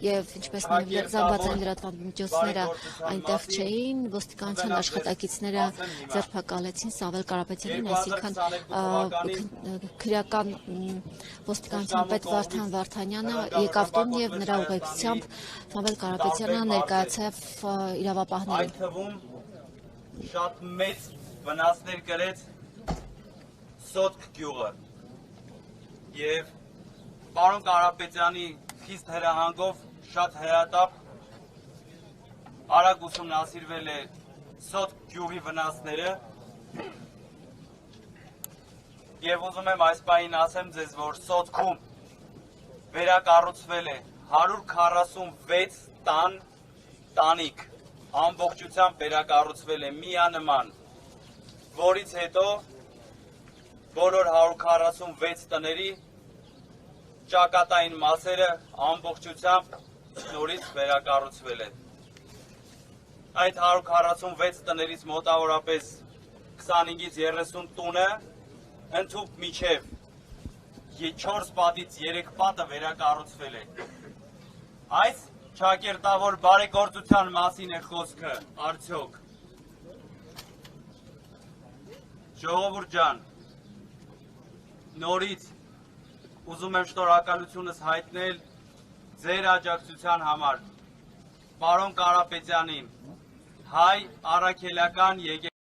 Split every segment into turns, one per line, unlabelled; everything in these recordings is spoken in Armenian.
եւ ինչպես նաեւ զանգվածային լրատվամիջոցները այնտեղ չէին, ոստիկանության աշխատակիցները ձերբակալեցին Սամվել Կարապետյանին, այսինքն քրեական ոստիկանության պետ Վարդան Վարդանյանը եկավ տուն եւ նրա ուղեկցությամբ Սամվել Կարապետյանը ներկայացավ իրավապահներին։
Այդ թվում շատ մեծ վնասներ կրեց Սոտք գյուղը եւ պարոն Կարապետյանի խիստ հրահանգով շատ հրատապ արագ ուսումնասիրվել է Սոտք գյուղի վնասները եւ ուզում եմ այս պահին ասեմ ձեզ, որ Սոտքում վերակառուցվել է 146 տանիք, ամբողջությամբ վերակառուցվել է միանման, որից հետո բոլոր 146 տների ճակատային մասերը ամբողջությամբ նորից վերակառուցվել են։ Այդ 146 տներից մոտավորապես 25-ից 30 տունը ընդհուպ միջև 4 պատից 3 պատը վերակառուցվել է։ Այս ճակերտավոր բարեգործության մասին է խոսքը, արդյոք։ Ժողովուրդ ջան, նորից ուզում եմ շնորհակալությունս հայտնել ձեր աջակցության համար, պարոն Կարապետյանին, հայ առաքելական եկեղեցուն։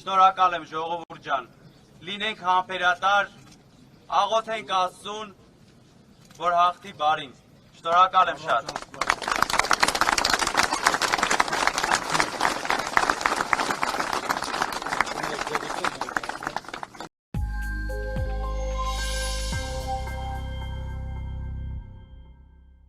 Շնորհակալ եմ ժողովուրդ ջան, լինենք համբերատար, աղոթենք Աստծուն, որ հաղթի բարին։ Շնորհակալ եմ շատ։